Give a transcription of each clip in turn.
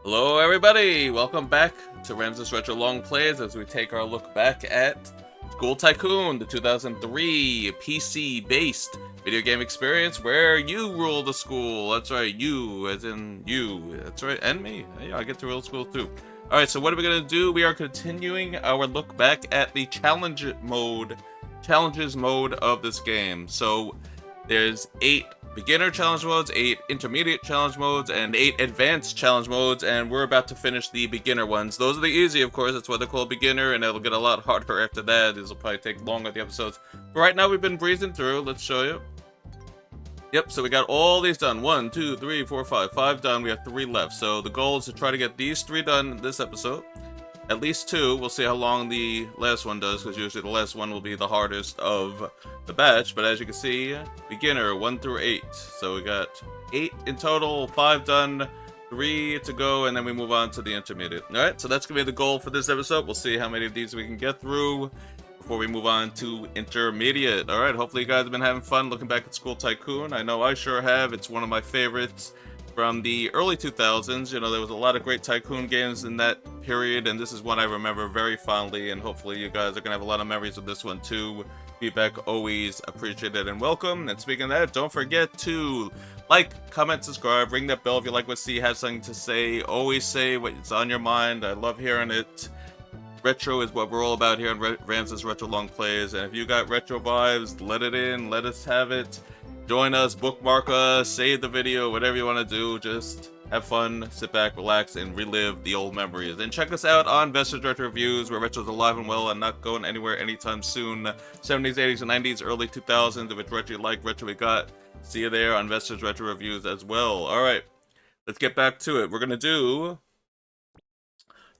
Hello everybody! Welcome back to Ramsis Retro Longplays as we take our look back at School Tycoon, the 2003 PC-based video game experience where you rule the school. That's right, you, as in you. That's right, and me. Yeah, I get to rule school too. Alright, so what are we going to do? We are continuing our look back at the challenges mode of this game. So, there's 8 beginner challenge modes, 8 intermediate challenge modes, and 8 advanced challenge modes, and we're about to finish the beginner ones. Those are the easy, of course, that's why they're called beginner, and it'll get a lot harder after that. These will probably take longer, the episodes. But right now, we've been breezing through. Let's show you. Yep, so we got all these done. 1, 2, 3, 4, 5. 5 done, we have 3 left. So the goal is to try to get these 3 done this episode. At least 2. We'll see how long the last one does, because usually the last one will be the hardest of the batch. But as you can see, beginner 1 through 8. So we got 8 in total, 5 done, 3 to go, and then we move on to the intermediate. Alright, so that's going to be the goal for this episode. We'll see how many of these we can get through before we move on to intermediate. Alright, hopefully you guys have been having fun looking back at School Tycoon. I know I sure have. It's one of my favorites from the early 2000s. You know, there was a lot of great Tycoon games in that period, and this is one I remember very fondly, and hopefully you guys are going to have a lot of memories of this one too. Feedback always appreciated and welcome. And speaking of that, don't forget to like, comment, subscribe, ring that bell if you like what C has something to say. Always say what's on your mind. I love hearing it. Retro is what we're all about here on Ramsis Retro Longplays, and if you got retro vibes, let it in, let us have it. Join us, bookmark us, save the video, whatever you want to do. Just have fun, sit back, relax, and relive the old memories. And check us out on Vestige Retro Reviews, where retro's alive and well and not going anywhere anytime soon. 70s, 80s, and 90s, early 2000s. If it's retro you like, retro we got. See you there on Vestige Retro Reviews as well. Alright, let's get back to it. We're going to do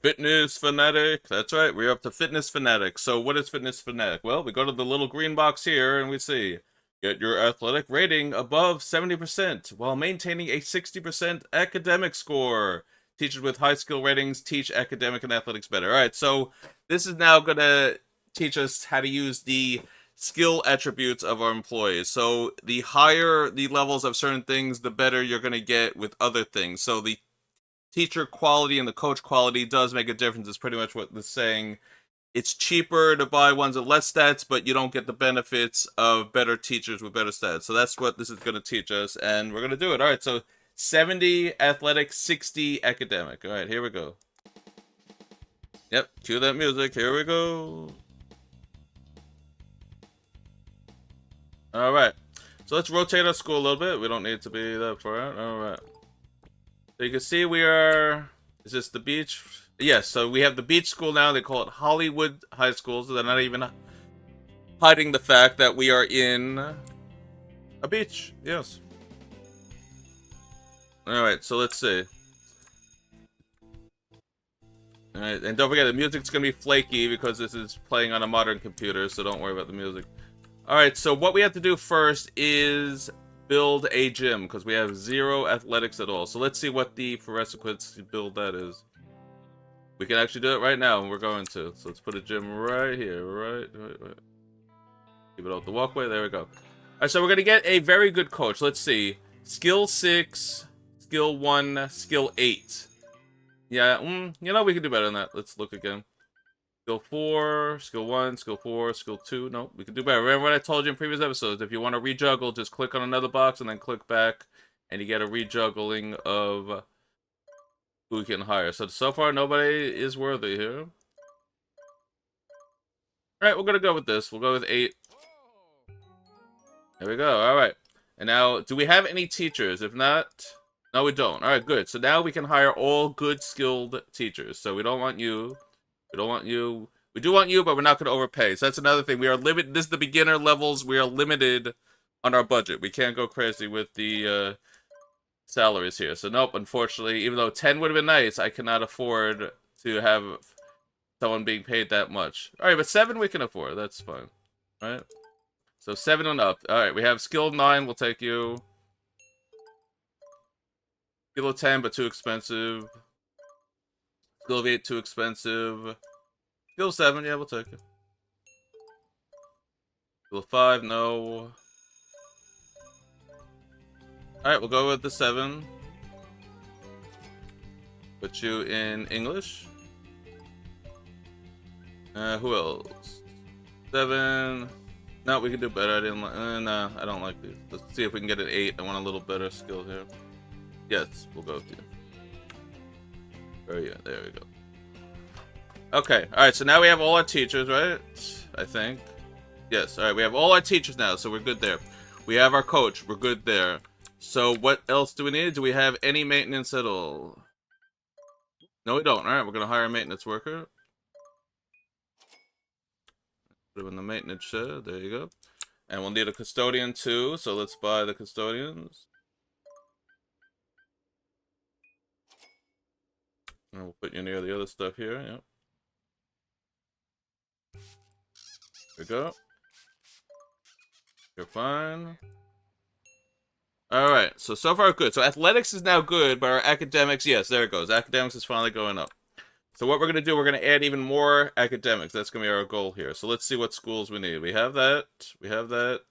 Fitness Fanatic. That's right, we're up to Fitness Fanatic. So what is Fitness Fanatic? Well, we go to the little green box here and we see, get your athletic rating above 70% while maintaining a 60% academic score. Teachers with high skill ratings teach academic and athletics better. Alright, so this is now going to teach us how to use the skill attributes of our employees. So the higher the levels of certain things, the better you're going to get with other things. So the teacher quality and the coach quality does make a difference. It's pretty much what this is saying. It's cheaper to buy ones with less stats, but you don't get the benefits of better teachers with better stats. So that's what this is going to teach us, and we're going to do it. All right, so 70 athletic, 60 academic. All right, here we go. Yep, cue that music. Here we go. All right, so let's rotate our school a little bit. We don't need to be that far out. All right. So you can see we are... Is this the beach? Yes, so we have the beach school now. They call it Hollywood High School, so they're not even hiding the fact that we are in a beach. Yes. Alright, so let's see. Alright, and don't forget, the music's going to be flaky because this is playing on a modern computer, so don't worry about the music. Alright, so what we have to do first is build a gym, because we have 0 athletics at all. So let's see what the prerequisites build that is. We can actually do it right now, and we're going to. So let's put a gym right here, right. Keep it off the walkway, there we go. Alright, so we're going to get a very good coach. Let's see. Skill 6, Skill 1, Skill 8. Yeah, you know, we can do better than that. Let's look again. Skill 4, Skill 1, Skill 4, Skill 2. No, we can do better. Remember what I told you in previous episodes. If you want to rejuggle, just click on another box and then click back. And you get a rejuggling of who we can hire. So far, nobody is worthy here. Alright, we're going to go with this. We'll go with 8. There we go. Alright. And now, do we have any teachers? If not, no, we don't. Alright, good. So now we can hire all good, skilled teachers. So we don't want you. We don't want you. We do want you, but we're not going to overpay. So that's another thing. We are limited. This is the beginner levels. We are limited on our budget. We can't go crazy with the salaries here. So nope, unfortunately, even though 10 would have been nice, I cannot afford to have someone being paid that much. Alright, but 7 we can afford. That's fine. Alright. So 7 and up. Alright, we have skill 9. We'll take you. Skill 10, but too expensive. Skill 8, too expensive. Skill 7, yeah, we'll take it. Skill 5, no. Alright, we'll go with the 7. Put you in English. Who else? 7. No, we can do better. I didn't like. No, I don't like these. Let's see if we can get an 8. I want a little better skill here. Yes, we'll go with you. Oh yeah, there we go. Okay, all right. So now we have all our teachers, right? I think. Yes. All right, we have all our teachers now, so we're good there. We have our coach. We're good there. So what else do we need? Do we have any maintenance at all? No, we don't. All right, we're gonna hire a maintenance worker. Put him in the maintenance shed. There you go. And we'll need a custodian too. So let's buy the custodians. And we'll put you near the other stuff here. Yep. There we go. You're fine. Alright, so far good. So athletics is now good, but our academics, yes, there it goes. Academics is finally going up. So what we're going to do, we're going to add even more academics. That's going to be our goal here. So let's see what schools we need. We have that. We have that.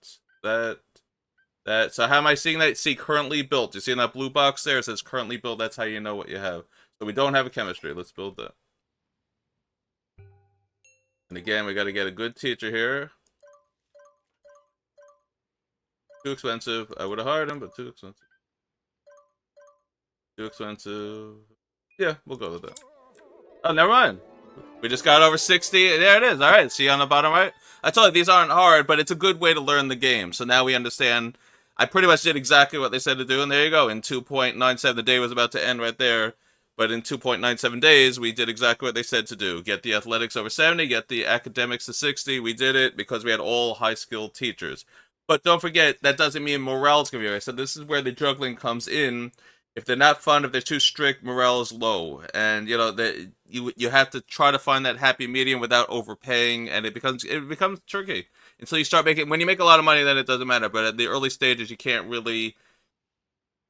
That. So how am I seeing that? See, currently built. You see in that blue box there? It says currently built. That's how you know what you have. So we don't have a chemistry. Let's build that. And again, we got to get a good teacher here. Too expensive. I would have hired him, but too expensive. Too expensive. Yeah, we'll go with that. Oh, never mind. We just got over 60. There it is. All right. See on the bottom right? I told you these aren't hard, but it's a good way to learn the game. So now we understand. I pretty much did exactly what they said to do, and there you go. In 2.97, the day was about to end right there. But in 2.97 days, we did exactly what they said to do. Get the athletics over 70, get the academics to 60. We did it because we had all high-skilled teachers. But don't forget, that doesn't mean morale's going to be right. So this is where the juggling comes in. If they're not fun, if they're too strict, morale is low. And, you know, you have to try to find that happy medium without overpaying, and it becomes tricky. Until you start making, when you make a lot of money, then it doesn't matter. But at the early stages, you can't really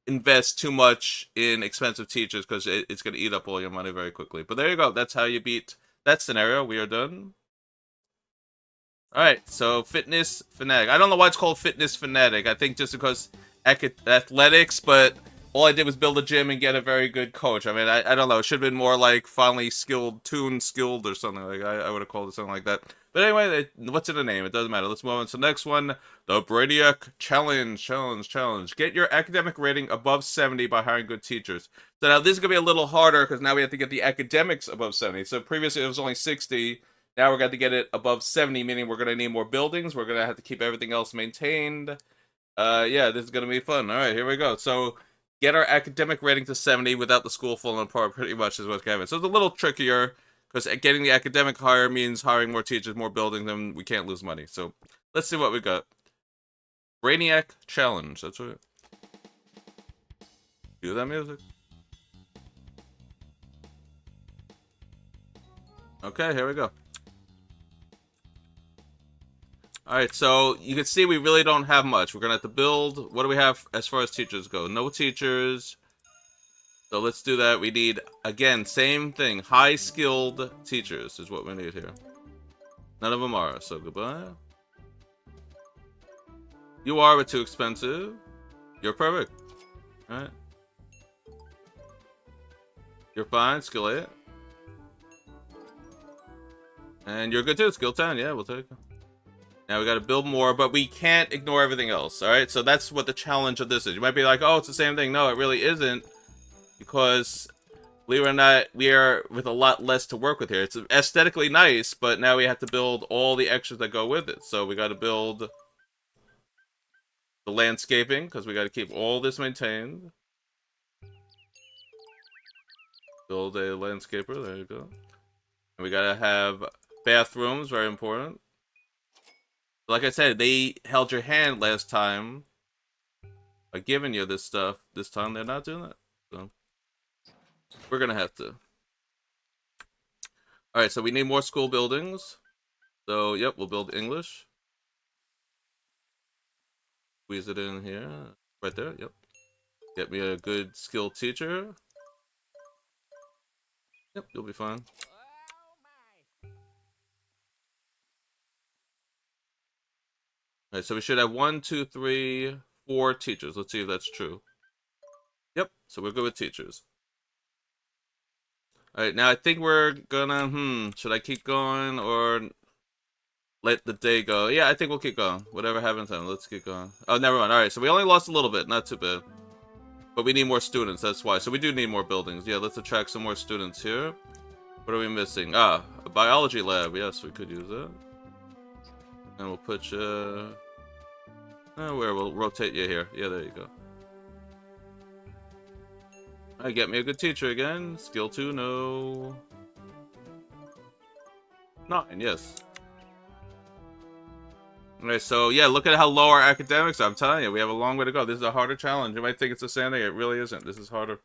invest too much in expensive teachers because it's going to eat up all your money very quickly. But there you go. That's how you beat that scenario. We are done. All right, so Fitness Fanatic. I don't know why it's called Fitness Fanatic. I think just because athletics, but all I did was build a gym and get a very good coach. I mean, I don't know. It should have been more like finally skilled, skilled or something. Like I would have called it something like that. But anyway, what's in the name? It doesn't matter. Let's move on to the next one. The Brainiac Challenge. Get your academic rating above 70 by hiring good teachers. So now this is going to be a little harder because now we have to get the academics above 70. So previously it was only 60. Now we're going to get it above 70, meaning we're going to need more buildings. We're going to have to keep everything else maintained. Yeah, this is going to be fun. All right, here we go. So get our academic rating to 70 without the school falling apart, pretty much is what's going to happen. So it's a little trickier, because getting the academic higher means hiring more teachers, more buildings, and we can't lose money. So let's see what we got. Brainiac Challenge. That's what. Cue that music. Okay, here we go. Alright, so you can see we really don't have much. We're going to have to build. What do we have as far as teachers go? No teachers. So let's do that. We need, again, same thing. High-skilled teachers is what we need here. None of them are, so goodbye. You are, but too expensive. You're perfect. Alright. You're fine, skill 8. And you're good too, skill 10. Yeah, we'll take it. Now we gotta build more, but we can't ignore everything else, alright? So that's what the challenge of this is. You might be like, oh, it's the same thing. No, it really isn't. Because, believe it or not, we are with a lot less to work with here. It's aesthetically nice, but now we have to build all the extras that go with it. So we gotta build the landscaping, because we gotta keep all this maintained. Build a landscaper, there you go. And we gotta have bathrooms, very important. Like I said, they held your hand last time by giving you this stuff. This time they're not doing that. So we're gonna have to. Alright, so we need more school buildings. So, yep, we'll build English. Squeeze it in here. Right there, yep. Get me a good skilled teacher. Yep, you'll be fine. Alright, so we should have 1, 2, 3, 4 teachers. Let's see if that's true. Yep, so we're good with teachers. Alright, now I think we're gonna, should I keep going or let the day go? Yeah, I think we'll keep going. Whatever happens, let's keep going. Oh, never mind. Alright, so we only lost a little bit. Not too bad. But we need more students, that's why. So we do need more buildings. Yeah, let's attract some more students here. What are we missing? Ah, a biology lab. Yes, we could use that. And we'll put you... where? We'll rotate you here. Yeah, there you go. Alright, get me a good teacher again. Skill 2, no. 9, yes. Alright, so yeah, look at how low our academics are. I'm telling you, we have a long way to go. This is a harder challenge. You might think it's the same thing. It really isn't. This is harder.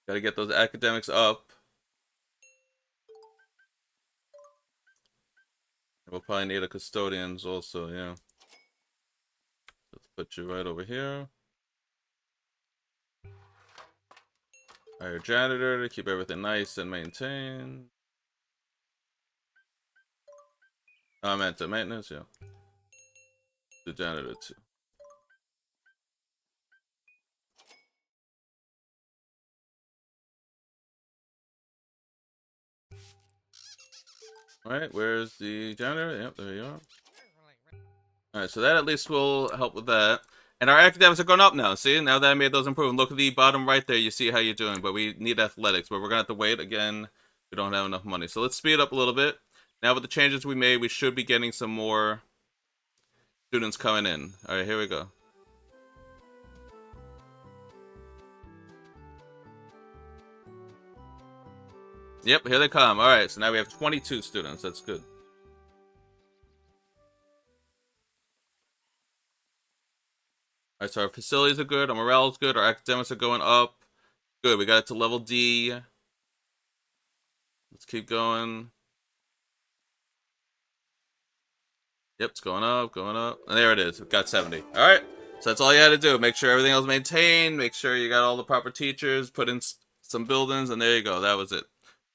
Gotta get those academics up. We'll probably need a custodians also, yeah. Let's put you right over here. Hire a janitor to keep everything nice and maintained. Oh, I meant the maintenance, yeah. The janitor too. Alright, where's the janitor? Yep, there you are. Alright, so that at least will help with that. And our academics are going up now, see? Now that I made those improvements. Look at the bottom right there, you see how you're doing. But we need athletics, but we're going to have to wait again. We don't have enough money. So let's speed up a little bit. Now with the changes we made, we should be getting some more students coming in. Alright, here we go. Yep, here they come. Alright, so now we have 22 students. That's good. Alright, so our facilities are good, our morale is good, our academics are going up. Good, we got it to level D. Let's keep going. Yep, it's going up, going up. And there it is. We've got 70. Alright, so that's all you had to do. Make sure everything else maintained, make sure you got all the proper teachers, put in some buildings, and there you go. That was it.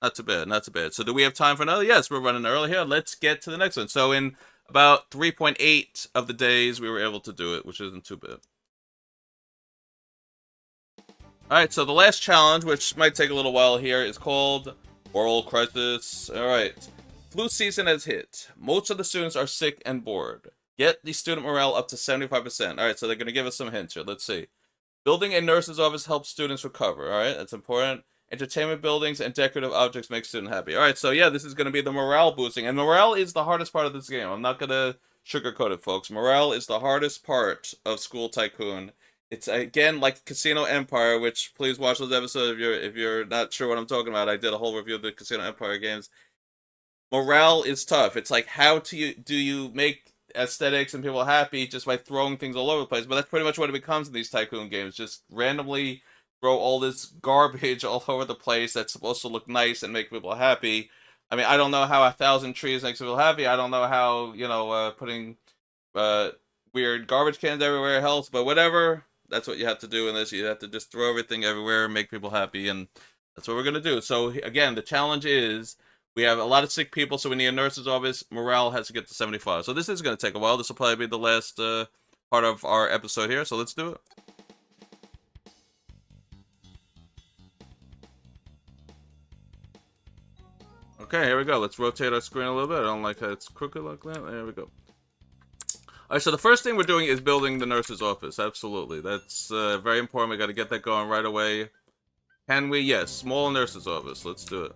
Not too bad, not too bad. So do we have time for another? Yes, we're running early here. Let's get to the next one. So in about 3.8 of the days, we were able to do it, which isn't too bad. Alright, so the last challenge, which might take a little while here, is called Oral Crisis. Alright. Flu season has hit. Most of the students are sick and bored. Get the student morale up to 75%. Alright, so they're going to give us some hints here. Let's see. Building a nurse's office helps students recover. Alright, that's important. Entertainment buildings and decorative objects make students happy. Alright, so yeah, this is going to be the morale boosting. And morale is the hardest part of this game. I'm not going to sugarcoat it, folks. Morale is the hardest part of School Tycoon. It's, again, like Casino Empire, which, please watch those episodes if you're not sure what I'm talking about. I did a whole review of the Casino Empire games. Morale is tough. It's like, how do you make aesthetics and people happy just by throwing things all over the place? But that's pretty much what it becomes in these Tycoon games. Just randomly throw all this garbage all over the place that's supposed to look nice and make people happy. I mean, I don't know how 1,000 trees makes people happy. I don't know how, putting weird garbage cans everywhere helps, but whatever. That's what you have to do in this. You have to just throw everything everywhere and make people happy, and that's what we're going to do. So, again, the challenge is we have a lot of sick people, so we need a nurse's office. Morale has to get to 75. So this is going to take a while. This will probably be the last part of our episode here, so let's do it. Okay, here we go. Let's rotate our screen a little bit. I don't like how it's crooked like that. There we go. Alright, so the first thing we're doing is building the nurse's office. Absolutely. That's very important. We got to get that going right away. Can we? Yes. Small nurse's office. Let's do it.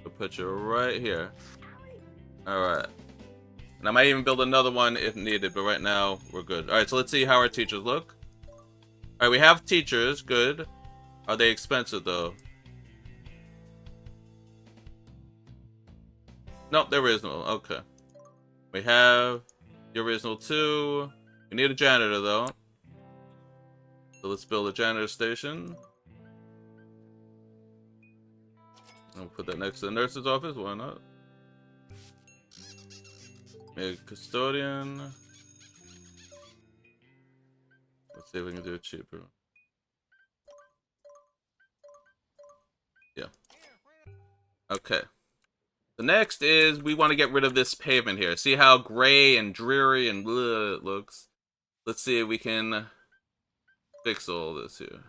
We'll put you right here. Alright. And I might even build another one if needed, but right now we're good. Alright, so let's see how our teachers look. Alright, we have teachers. Good. Are they expensive, though? Nope, they're reasonable. Okay. We have... the original 2. We need a janitor, though. So let's build a janitor station. And we'll put that next to the nurse's office. Why not? Make a custodian. Let's see if we can do it cheaper. Yeah. Okay. The next is we want to get rid of this pavement here. See how gray and dreary and bleh it looks? Let's see if we can fix all this here.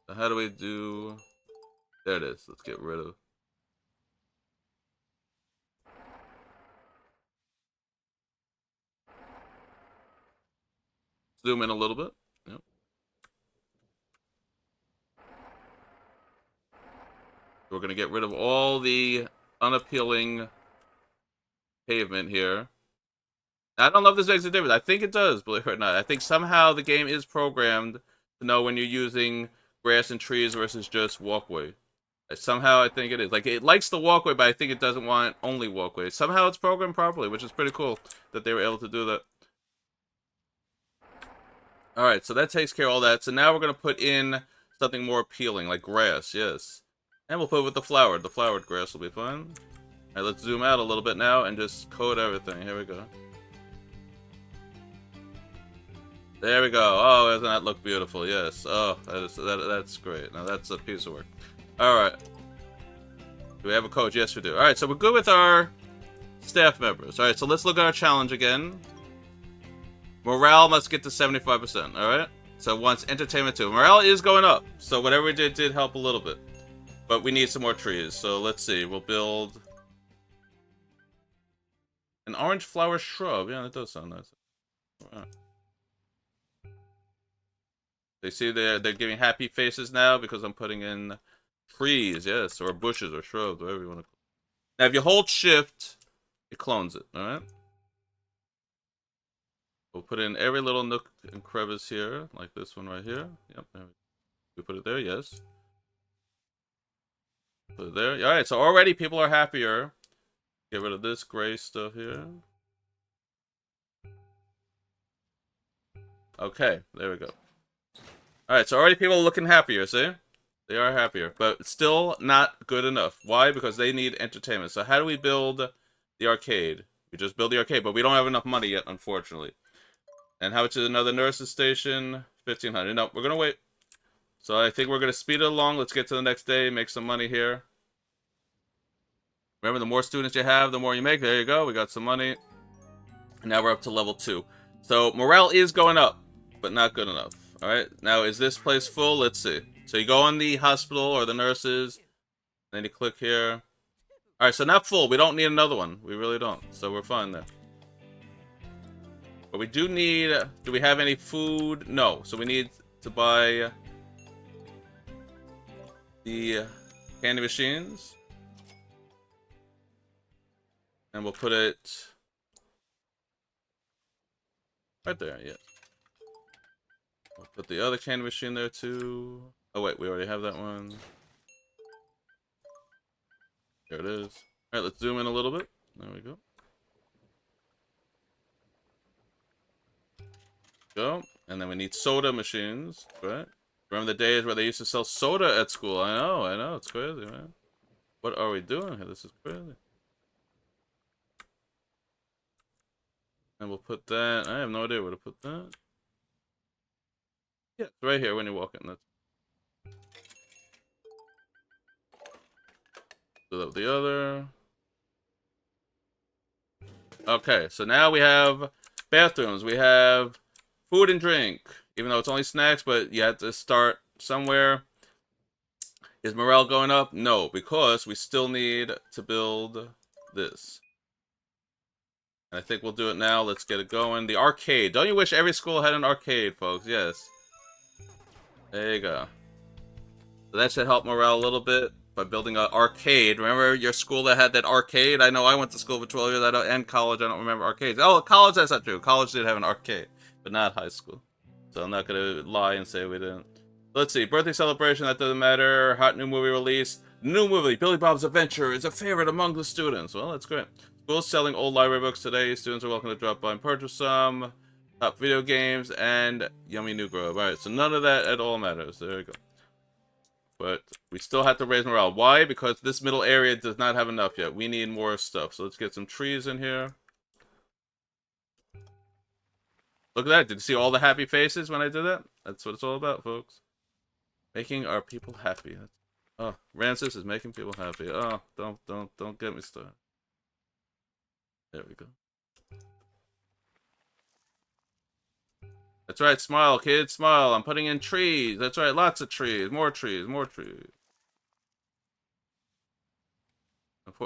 So how do we do... There it is. Let's get rid of... Zoom in a little bit. Yep. We're going to get rid of all the unappealing pavement here. I don't know if this makes a difference. I think it does, believe it or not. I think somehow the game is programmed to know when you're using grass and trees versus just walkway. Somehow I think it is. Like, it likes the walkway, but I think it doesn't want only walkway. Somehow it's programmed properly, which is pretty cool that they were able to do that. Alright, so that takes care of all that. So now we're going to put in something more appealing, like grass, yes. And we'll put it with the flowered. The flowered grass will be fun. Alright, let's zoom out a little bit now and just code everything. Here we go. There we go. Oh, doesn't that look beautiful? Yes. Oh, that's great. Now that's a piece of work. Alright. Do we have a coach? Yes, we do. Alright, so we're good with our staff members. Alright, so let's look at our challenge again. Morale must get to 75%. Alright? So once entertainment too. Morale is going up. So whatever we did help a little bit. But we need some more trees. So let's see. We'll build an orange flower shrub. Yeah, that does sound nice. Alright. They see they're giving happy faces now because I'm putting in trees, yes, or bushes or shrubs, whatever you want to call it. Now, if you hold shift, it clones it, alright? We'll put in every little nook and crevice here, like this one right here. Yep, there we put it there, yes. Put it there. Alright, so already people are happier. Get rid of this gray stuff here. Okay, there we go. Alright, so already people are looking happier, see? They are happier, but still not good enough. Why? Because they need entertainment. So how do we build the arcade? We just build the arcade, but we don't have enough money yet, unfortunately. And how much is another nurse's station? 1,500. No, we're going to wait. So I think we're going to speed it along. Let's get to the next day, make some money here. Remember, the more students you have, the more you make. There you go. We got some money. And now we're up to level 2. So morale is going up, but not good enough. Alright, now is this place full? Let's see. So you go on the hospital or the nurses, then you click here. Alright, so not full. We don't need another one. We really don't. So we're fine there. But we do need... Do we have any food? No. So we need to buy the candy machines. And we'll put it right there, yeah. We'll put the other candy machine there too. Oh wait, we already have that one. There it is. Alright, let's zoom in a little bit. There we go. Go. And then we need soda machines, right? Remember the days where they used to sell soda at school? I know, it's crazy, man. What are we doing here? This is crazy. And we'll put that. I have no idea where to put that. Yeah, it's right here when you walk in. That's... Do that with the other. Okay, so now we have bathrooms. We have food and drink. Even though it's only snacks, but you have to start somewhere. Is morale going up? No, because we still need to build this. And I think we'll do it now. Let's get it going. The arcade. Don't you wish every school had an arcade, folks? Yes. There you go. So that should help morale a little bit by building an arcade. Remember your school that had that arcade? I know I went to school for 12 years and college. I don't remember arcades. Oh, college, that's not true. College did have an arcade, but not high school. So I'm not going to lie and say we didn't. Let's see. Birthday celebration, that doesn't matter. Hot new movie release. New movie, Billy Bob's Adventure, is a favorite among the students. Well, that's great. School's selling old library books today. Students are welcome to drop by and purchase some. Top video games and yummy new grove. Alright, so none of that at all matters. There we go. But we still have to raise morale. Why? Because this middle area does not have enough yet. We need more stuff. So let's get some trees in here. Look at that. Did you see all the happy faces when I did that? That's what it's all about, folks. Making our people happy. Oh, Ramsis is making people happy. Oh, don't get me started. There we go. That's right, smile, kids, smile. I'm putting in trees. That's right, lots of trees. More trees, more trees.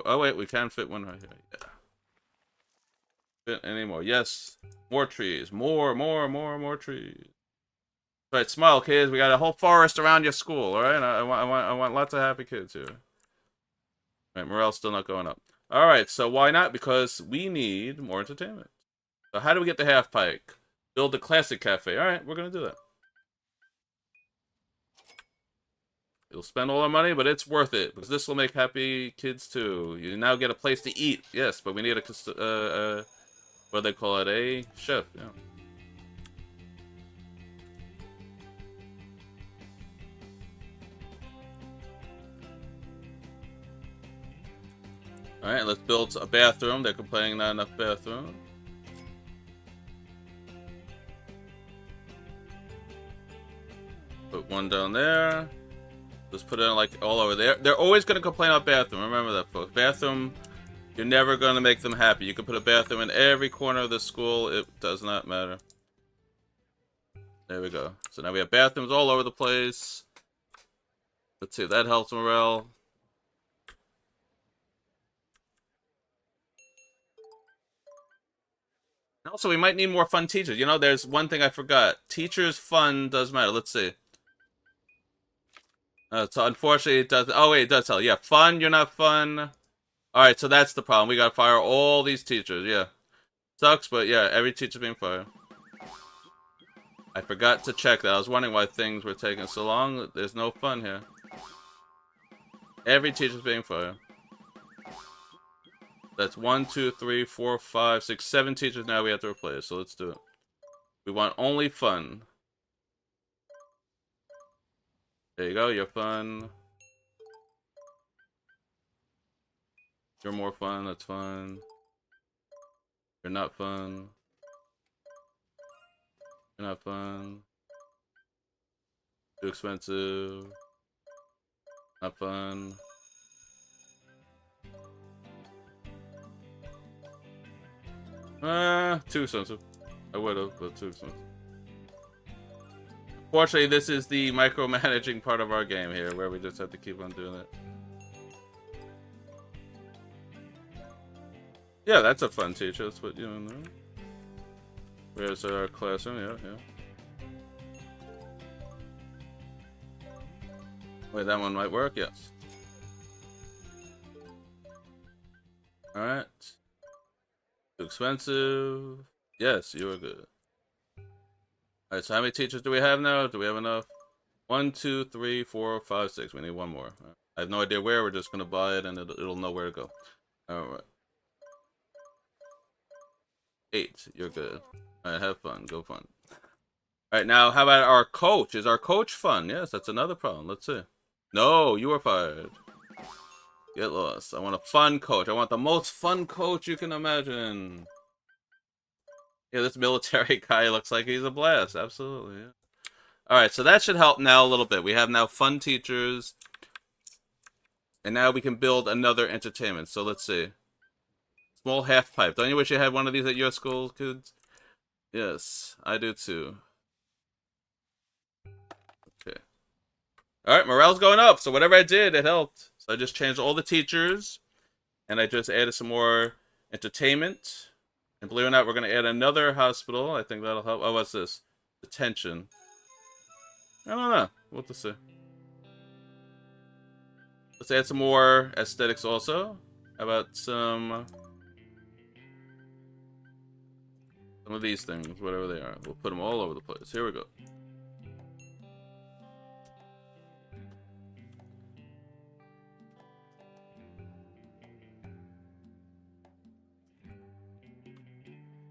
Oh, wait, we can fit one right here. Yeah. Fit anymore. Yes. More trees. More trees. That's right, smile, kids. We got a whole forest around your school, alright? I want lots of happy kids here. All right, morale's still not going up. Alright, so why not? Because we need more entertainment. So how do we get the half pike? Build a classic cafe. Alright, we're gonna do that. It'll spend all our money, but it's worth it because this will make happy kids too. You now get a place to eat. Yes, but we need a what do they call it? A chef. Yeah. All right, let's build a bathroom. They're complaining not enough bathroom. Put one down there. Let's put it in like all over there. They're always gonna complain about bathroom. Remember that, folks. Bathroom. You're never going to make them happy. You can put a bathroom in every corner of the school. It does not matter. There we go. So now we have bathrooms all over the place. Let's see if that helps morale. Also, we might need more fun teachers. You know, there's one thing I forgot. Teachers' fun does matter. Let's see. So unfortunately, it does. Oh, wait, it does tell. Yeah, fun, you're not fun. Alright, so that's the problem. We gotta fire all these teachers. Yeah. Sucks, but yeah, every teacher's being fired. I forgot to check that. I was wondering why things were taking so long. There's no fun here. Every teacher's being fired. That's 1, 2, 3, 4, 5, 6, 7 teachers now we have to replace. So let's do it. We want only fun. There you go. You're fun. You're more fun. That's fun. You're not fun. You're not fun. Too expensive. Not fun. Too expensive. I would have, but too expensive. Fortunately, this is the micromanaging part of our game here, where we just have to keep on doing it. Yeah, that's a fun teacher. Let's put you in there. Where's our classroom? Yeah. Wait, that one might work? Yes. Alright. Too expensive. Yes, you are good. Alright, so how many teachers do we have now? Do we have enough? 1, 2, 3, 4, 5, 6. We need one more. Right. I have no idea where. We're just going to buy it and it'll know where to go. Alright. 8. You're good. Alright, have fun. Go fun. Alright, now how about our coach? Is our coach fun? Yes, that's another problem. Let's see. No, you are fired. Get lost. I want a fun coach. I want the most fun coach you can imagine. Yeah, this military guy looks like he's a blast. Absolutely, yeah. Alright, so that should help now a little bit. We have now fun teachers. And now we can build another entertainment. So let's see. Small half pipe. Don't you wish you had one of these at your school, kids? Yes, I do too. Okay. Alright, morale's going up. So whatever I did, it helped. So I just changed all the teachers. And I just added some more entertainment. And believe it or not, we're going to add another hospital. I think that'll help. Oh, what's this? Detention. I don't know. We'll have to see. Let's add some more aesthetics also. How about some of these things, whatever they are. We'll put them all over the place. Here we go.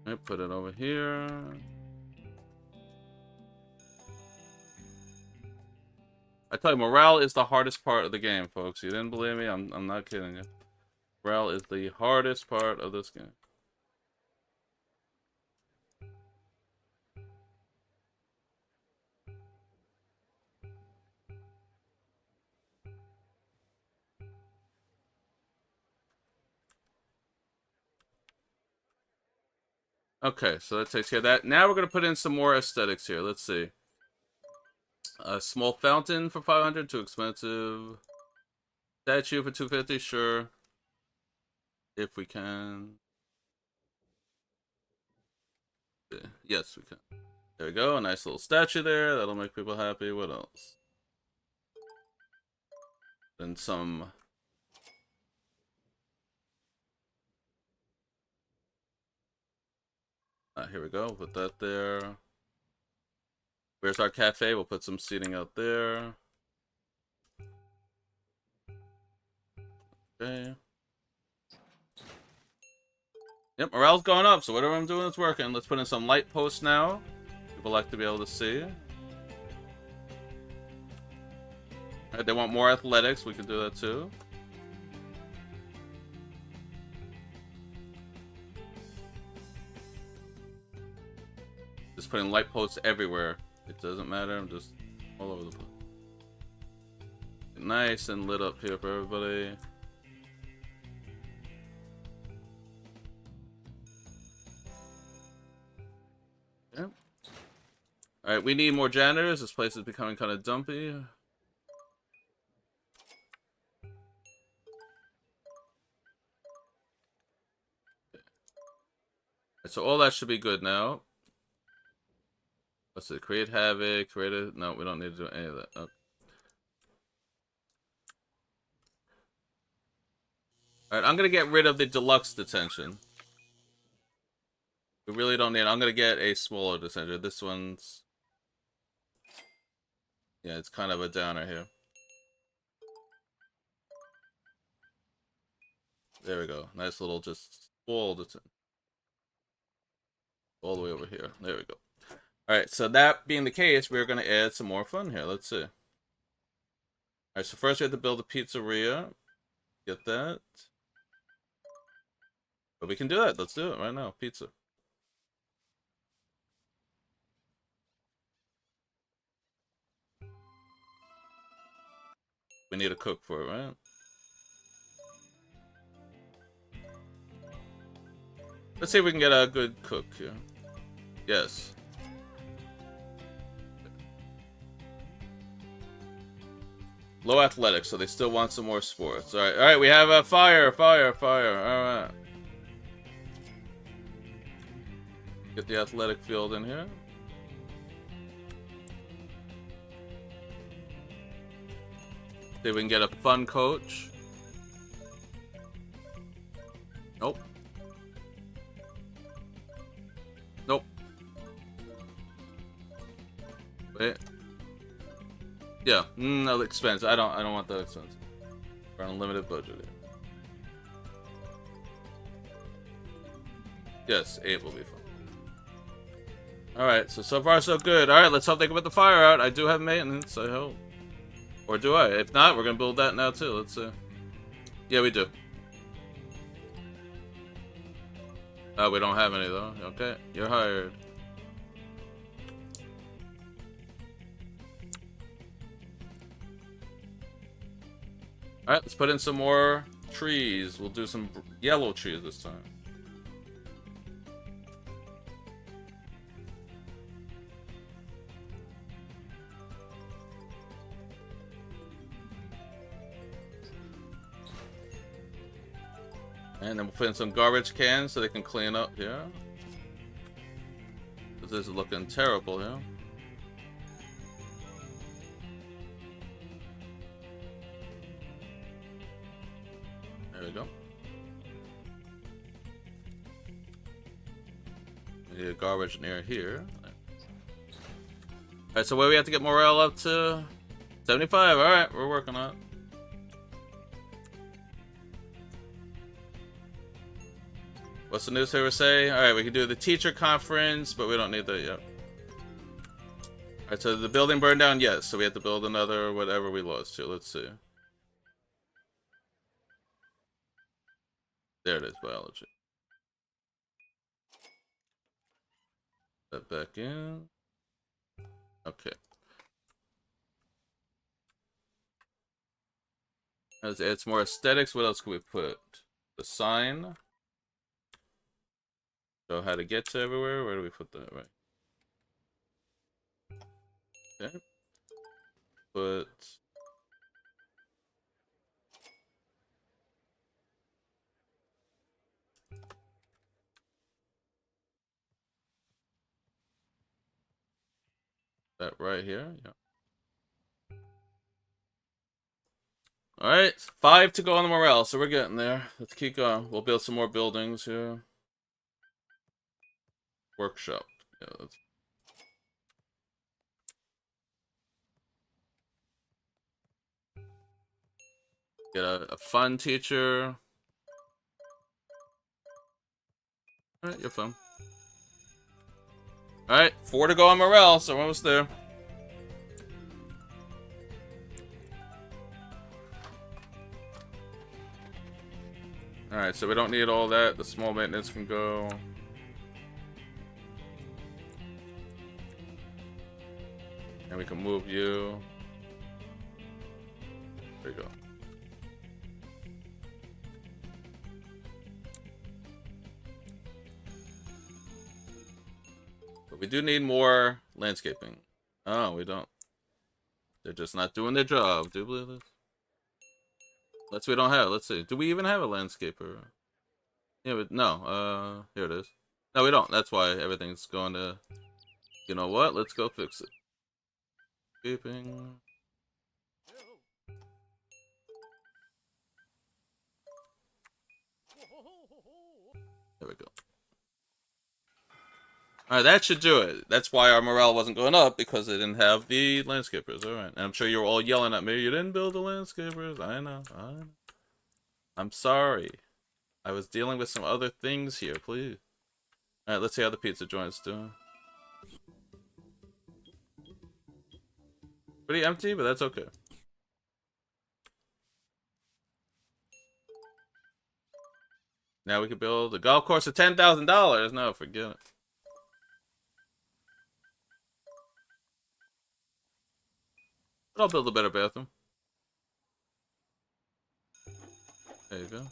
I put it over here. I tell you, morale is the hardest part of the game, folks. You didn't believe me? I'm not kidding you. Morale is the hardest part of this game. Okay, so that takes care of that. Now we're gonna put in some more aesthetics here. Let's see. A small fountain for 500, too expensive. Statue for 250, sure. If we can. Yes, we can. There we go, a nice little statue there. That'll make people happy. What else? Then some. Here we go. Put that there. Where's our cafe? We'll put some seating out there. Okay. Yep, morale's going up, so whatever I'm doing is working. Let's put in some light posts now. People like to be able to see. Alright, they want more athletics. We can do that too. Just putting light posts everywhere. It doesn't matter. I'm just all over the place. Nice and lit up here for everybody. Yeah. Alright, we need more janitors. This place is becoming kind of dumpy. So all that should be good now. What's it? Create havoc, create a... No, we don't need to do any of that. Okay. Alright, I'm gonna get rid of the deluxe detention. We really don't need it. I'm gonna get a smaller detention. This one's... Yeah, it's kind of a downer here. There we go. Nice little just small detention. All the way over here. There we go. Alright, so that being the case, we're going to add some more fun here. Let's see. Alright, so first we have to build a pizzeria. Get that. But we can do that. Let's do it right now. Pizza. We need a cook for it, right? Let's see if we can get a good cook here. Yes. Low athletics, so they still want some more sports. Alright, we have a fire. Alright. Get the athletic field in here. See if we can get a fun coach. Nope. Wait. Yeah, no expense. I don't want that expense. We're on a limited budget here. Yes, 8 will be fun. Alright, so far so good. Alright, let's hope they can put the fire out. I do have maintenance, I hope. Or do I? If not, we're gonna build that now too. Let's see. Yeah, we do. We don't have any though. Okay, you're hired. Alright, let's put in some more trees. We'll do some yellow trees this time. And then we'll put in some garbage cans so they can clean up here. This is looking terrible here. There we go. We need a garbage near here. Alright, so where we have to get morale up to? 75, alright, we're working on it. What's the newspaper say? Alright, we can do the teacher conference, but we don't need that yet. Alright, so the building burned down? Yes, so we have to build another whatever we lost to. Let's see. There it is, biology. That back in. Okay. Let's add some more aesthetics. What else can we put? The sign. Show how to get to everywhere. Where do we put that? Right. Okay. Put. That right here. Yeah. Alright, 5 to go on the morale, so we're getting there. Let's keep going. We'll build some more buildings here. Workshop. Yeah, let's... Get a fun teacher. Alright, you're fun. Alright, 4 to go on morale, so we're almost there. Alright, so we don't need all that. The small maintenance can go. And we can move you. There you go. But we do need more landscaping. Oh, we don't. They're just not doing their job. Do you believe this? Let's we don't have. Let's see. Do we even have a landscaper? Yeah, but no. Here it is. No, we don't. That's why everything's going to. You know what? Let's go fix it. Keeping. There we go. Alright, that should do it. That's why our morale wasn't going up, because they didn't have the landscapers. Alright. And I'm sure you were all yelling at me. You didn't build the landscapers. I know. I'm sorry. I was dealing with some other things here, please. Alright, let's see how the pizza joint's doing. Pretty empty, but that's okay. Now we can build a golf course for $10,000. No, forget it. But I'll build a better bathroom. There you go.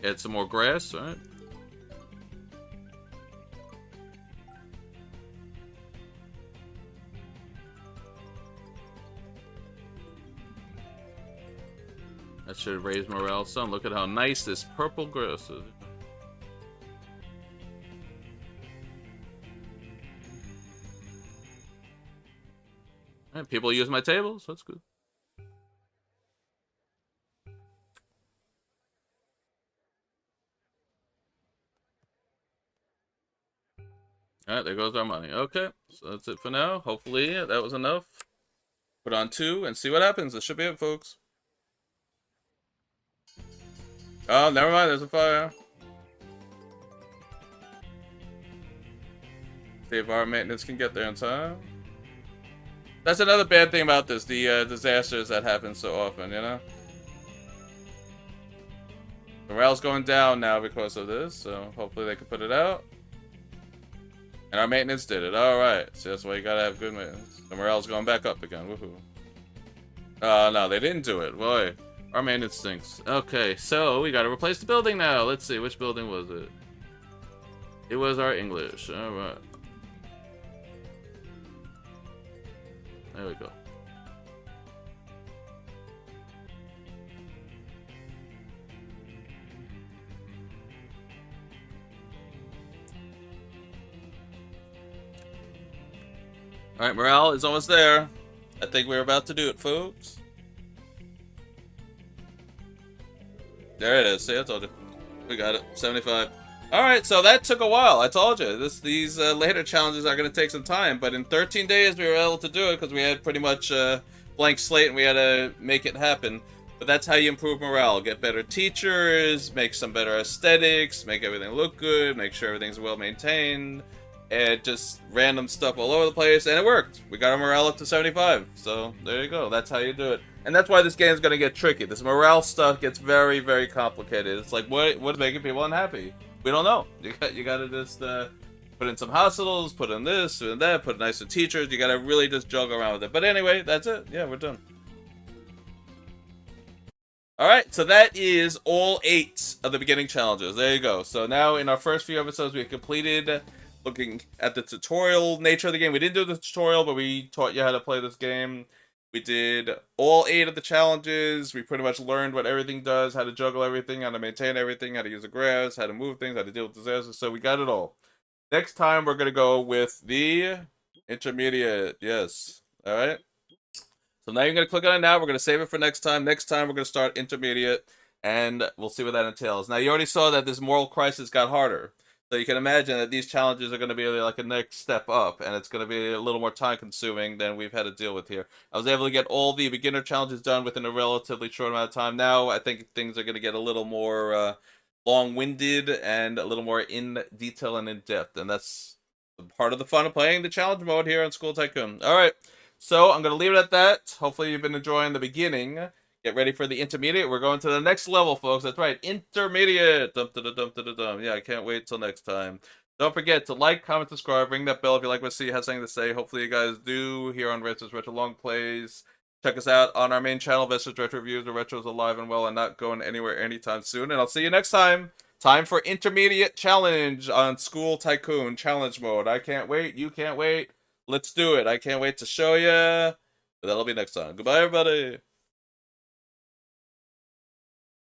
Add some more grass, alright. That should raise morale some. Look at how nice this purple grass is. Alright, people use my tables. That's good. Alright, there goes our money. Okay, so that's it for now. Hopefully that was enough. Put on 2 and see what happens. This should be it, folks. Oh, never mind. There's a fire. See if our maintenance can get there in time. That's another bad thing about this. The disasters that happen so often, you know? Morale's going down now because of this, so hopefully they can put it out. And our maintenance did it. Alright. So that's why you gotta have good maintenance. The morale's going back up again. Woohoo. No, they didn't do it. Boy, our maintenance stinks. Okay, so we gotta replace the building now. Let's see, which building was it? It was our English. Alright. There we go. Alright, morale is almost there. I think we're about to do it, folks. There it is. See, I told you. We got it. 75. Alright, so that took a while. I told you. These later challenges are going to take some time. But in 13 days, we were able to do it because we had pretty much a blank slate and we had to make it happen. But that's how you improve morale. Get better teachers, make some better aesthetics, make everything look good, make sure everything's well maintained. And just random stuff all over the place, and it worked. We got our morale up to 75, so there you go. That's how you do it. And that's why this game's gonna get tricky. This morale stuff gets very, very complicated. It's like, what's making people unhappy? We don't know. You gotta just put in some hospitals, put in this and that, put nicer teachers. You gotta really just juggle around with it. But anyway, that's it. Yeah, we're done. Alright, so that is all 8 of the beginning challenges. There you go. So now in our first few episodes, we completed looking at the tutorial nature of the game. We didn't do the tutorial, but we taught you how to play this game. We did all 8 of the challenges. We pretty much learned what everything does, how to juggle everything, how to maintain everything, how to use the grass, how to move things, how to deal with disasters. So we got it all. Next time, we're going to go with the intermediate. Yes. Alright. So now you're going to click on it now. We're going to save it for next time. Next time, we're going to start intermediate, and we'll see what that entails. Now, you already saw that this moral crisis got harder. So you can imagine that these challenges are going to be like a next step up, and it's going to be a little more time-consuming than we've had to deal with here. I was able to get all the beginner challenges done within a relatively short amount of time. Now, I think things are going to get a little more long-winded and a little more in detail and in-depth, and that's part of the fun of playing the challenge mode here on School Tycoon. All right. So I'm going to leave it at that. Hopefully you've been enjoying the beginning. Get ready for the intermediate. We're going to the next level, folks. That's right, intermediate. Dum, dum, dum, dum, dum. Yeah, I can't wait till next time. Don't forget to like, comment, subscribe, ring that bell if you like what see has something to say. Hopefully you guys do here on Ramsis Retro Longplays. Check us out on our main channel, Ramsis Retro Reviews. The Retro's alive and well and not going anywhere anytime soon. And I'll see you next time. Time for intermediate challenge on School Tycoon challenge mode. I can't wait. You can't wait. Let's do it. I can't wait to show you. But that'll be next time. Goodbye, everybody.